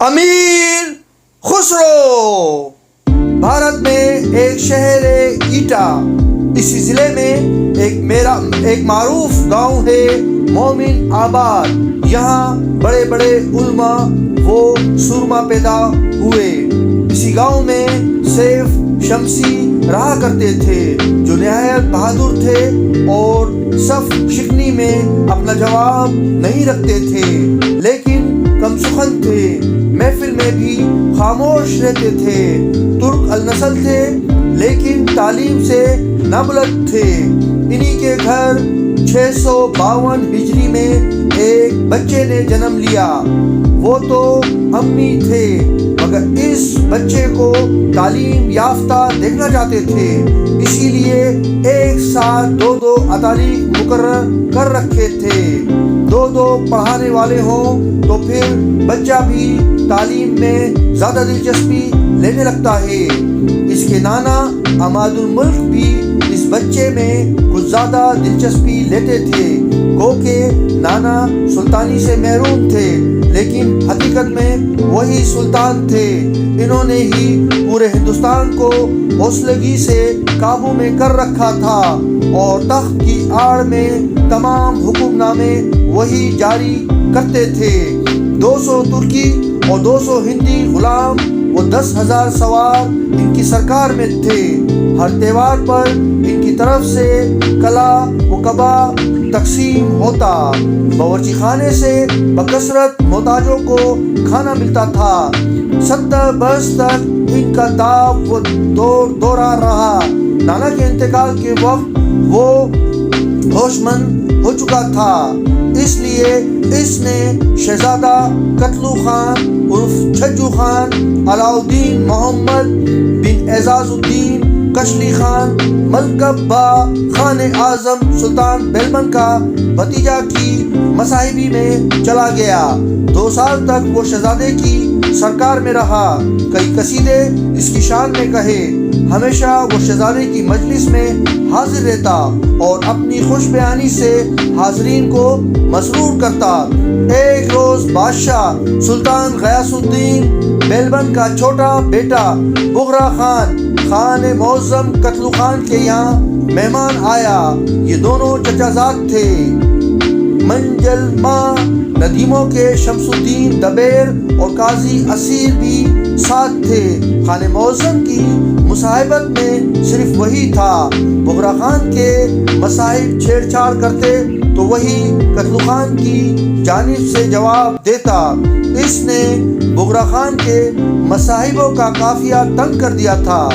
امیر خسرو بھارت میں ایک شہر ہے ایٹا. اسی ضلع میں ایک معروف گاؤں ہے مومن آباد. یہاں بڑے بڑے علماء و سرما پیدا ہوئے. اسی گاؤں میں سیف شمسی رہا کرتے تھے جو نہایت بہادر تھے اور صف شکنی میں اپنا جواب نہیں رکھتے تھے لیکن کم سخن تھے. محفل میں بھی خاموش رہتے تھے. ترک النسل تھے لیکن تعلیم سے نابلد تھے. انہی کے گھر 652 ہجری میں ایک بچے نے جنم لیا. وہ تو امی تھے مگر اس بچے کو تعلیم یافتہ دیکھنا چاہتے تھے. اسی لیے ایک ساتھ دو اتالیق مقرر کر رکھے تھے. دو پڑھانے والے ہوں تو پھر بچہ بھی تعلیم میں زیادہ دلچسپی لینے لگتا ہے. اس کے نانا عماد الملک بھی اس بچے میں کچھ زیادہ دلچسپی لیتے تھے. گو کہ نانا سلطانی سے محروم تھے لیکن حقیقت میں وہی سلطان تھے. انہوں نے ہی پورے ہندوستان کو حوصلگی سے قابو میں کر رکھا تھا اور تخت کی آڑ میں تمام حکم نامے وہی جاری کرتے تھے. 200 ترکی اور 200 ہندی غلام و 10,000 سوار ان کی سرکار میں تھے. ہر تہوار پر ان کی طرف سے کلا و کباب تقسیم ہوتا. باورچی خانے سے بکثرت محتاجوں کو کھانا ملتا تھا. 70 برس تک ان کا داو و دورہ رہا. نانا کے انتقال کے وقت وہ ہوش مند ہو چکا تھا. اس لیے اس نے شہزادہ قتلو خان عرف چھجو خان علاؤالدین محمد بن اعزاز الدین کشلی خان ملکب با خان اعظم سلطان بیلبن کا بھتیجا کی مصاحبی میں چلا گیا. 2 سال تک وہ شہزادے کی سرکار میں رہا. کئی قصیدے اس کی شان میں کہے. ہمیشہ وہ شہزادے کی مجلس میں حاضر رہتا اور اپنی خوش بیانی سے حاضرین کو مسرور کرتا. ایک روز بادشاہ سلطان غیاث الدین بیلبن کا چھوٹا بیٹا بغرا خان خان معظم قتلو خان کے یہاں مہمان آیا. یہ دونوں چچا زاد تھے. منجل ماں ندیموں کے شمس الدین دبیر اور قاضی اسیر بھی ساتھ تھے. خان معظم کی مصاحبت میں صرف وہی تھا. بغرا خان کے مصاحب چھیڑ چھاڑ کرتے تو وہی قتلو خان کی جانب سے جواب دیتا. اس نے بغرا خان کے مصاحبوں کا قافیہ تنگ کر دیا تھا.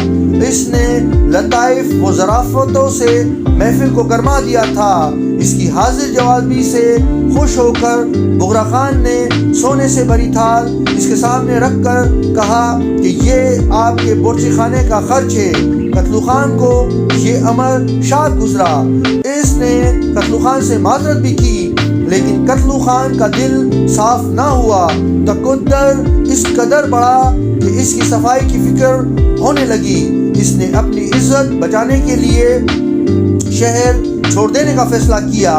اس نے لطائف و ظرافتوں سے محفل کو گرما دیا تھا. اس کی حاضر جوابی سے خوش ہو کر بغرا خان نے سونے سے بھری تھال اس کے سامنے رکھ کر کہا کہ یہ آپ کے بورچی خانے کا خرچ ہے. قتلو خان کو یہ امر شاد گزرا. اس نے قتلو خان سے معذرت بھی کی لیکن قتلو خان کا دل صاف نہ ہوا. تقدر اس قدر بڑھا کہ اس کی صفائی کی فکر ہونے لگی. اس نے اپنی عزت بچانے کے لیے شہر چھوڑ دینے کا فیصلہ کیا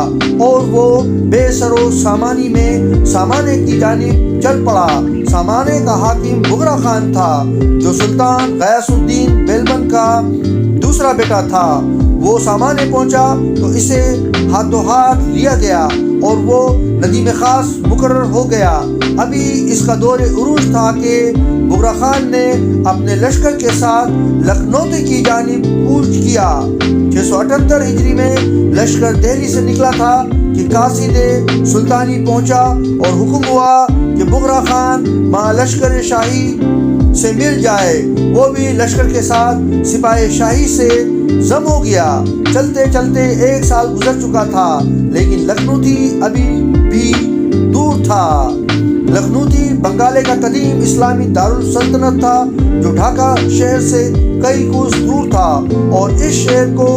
اور وہ بے سر و سامانی میں سامانے کی جانب چل پڑا. سامانے کا حاکم بغرا خان تھا جو سلطان غیاث الدین بیلبن کا دوسرا بیٹا تھا. وہ سامانے پہنچا تو اسے ہاتھوں ہاتھ لیا گیا اور وہ ندیم خاص مقرر ہو گیا. ابھی اس کا دور عروج تھا کہ بغرا خان نے اپنے لشکر کے ساتھ لکھنؤ کی جانب کوچ کیا. 678 ہجری میں لشکر دہلی سے نکلا تھا کہ قاصد سلطانی پہنچا اور حکم ہوا کہ بغرا خان ماں لشکر شاہی سے مل جائے. وہ بھی لشکر کے ساتھ سپاہی شاہی سے ضم ہو گیا. چلتے چلتے 1 سال گزر چکا تھا لیکن لکھنؤ ابھی بھی دور تھا. لکھنؤ بنگالے کا قدیم اسلامی دارالسلطنت تھا جو ڈھاکہ شہر سے کئی کوس دور تھا اور اس شہر کو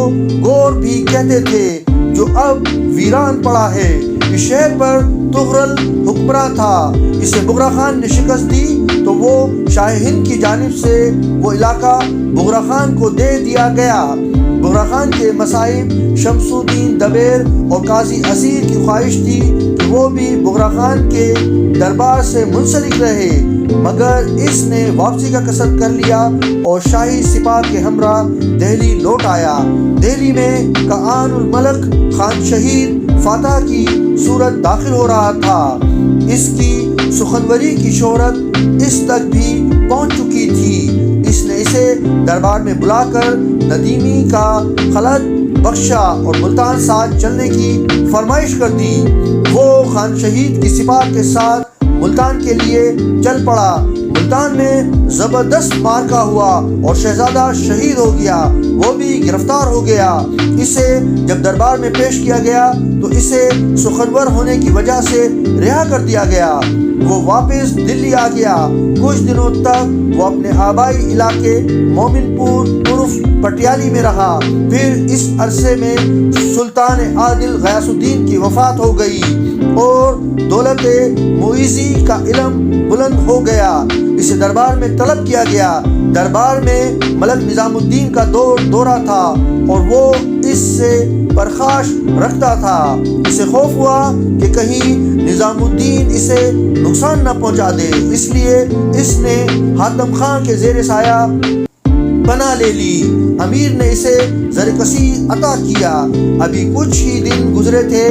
گور بھی کہتے تھے جو اب ویران پڑا ہے. اس شہر پر تغرل حکمراں تھا. اسے بغرا خان نے شکست دی تو وہ شاہ ہند کی جانب سے وہ علاقہ بغرا خان کو دے دیا گیا. بغرا خان کے مصاحب شمس الدین دبیر اور قاضی اسیر کی خواہش تھی کہ وہ بھی بغرا خان کے دربار سے منسلک رہے مگر اس نے واپسی کا قصد کر لیا اور شاہی سپاہ کے ہمراہ دہلی لوٹ آیا۔ دہلی میں کعان الملک خان شہید فاتح کی صورت داخل ہو رہا تھا۔ اس کی سخنوری کی شہرت اس تک بھی پہنچ چکی تھی۔ اس نے اسے دربار میں بلا کر ندیمی کا خلعت بخشا اور ملتان ساتھ چلنے کی فرمائش کر دی۔ وہ خان شہید کی سپاہ کے ساتھ ملتان کے لیے چل پڑا۔ ملتان میں زبردست معرکہ ہوا اور شہزادہ شہید ہو گیا، وہ بھی گرفتار ہو گیا۔ اسے جب دربار میں پیش کیا گیا تو اسے سخنور ہونے کی وجہ سے رہا کر دیا گیا۔ وہ واپس دلی آ گیا۔ کچھ دنوں تک وہ اپنے آبائی علاقے مومن پور عرف پٹیالی میں رہا۔ پھر اس عرصے میں سلطان عادل غیاث الدین کی وفات ہو گئی اور دولت معیزی کا علم بلند ہو گیا۔ اسے دربار میں طلب کیا گیا۔ دربار میں ملک نظام الدین کا دورہ تھا اور وہ اس سے پرخاش رکھتا تھا۔ اسے خوف ہوا کہ کہیں نظام الدین اسے نقصان نہ پہنچا دے، اس لیے اس نے حاتم خان کے زیر سایہ پناہ لے لی۔ امیر نے اسے زر کسی عطا کیا۔ ابھی کچھ ہی دن گزرے تھے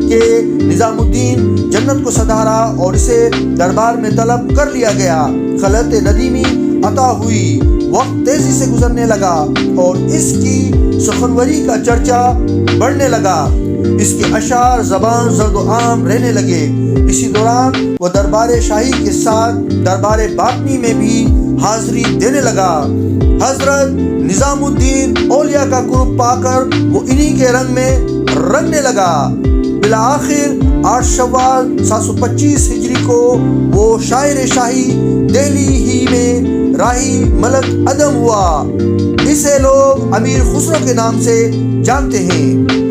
کہ نظام الدین جنت کو سدھارا اور اسے دربار میں طلب کر لیا گیا۔ خلعت ندیمی عطا ہوئی۔ وقت تیزی سے گزرنے لگا اور اس کی سخنوری کا چرچا بڑھنے لگا۔ اس کے اشعار زبان زرد و عام رہنے لگے۔ اسی دوران وہ دربار شاہی کے ساتھ دربار باطنی میں بھی حاضری دینے لگا۔ حضرت نظام الدین اولیاء کا قرب پا کر وہ انہی کے رنگ میں رنگنے لگا۔ بالآخر 8 شوال 725 ہجری کو وہ شاعر شاہی دہلی ہی میں راہی ملک عدم ہوا۔ اسے لوگ امیر خسرو کے نام سے جانتے ہیں۔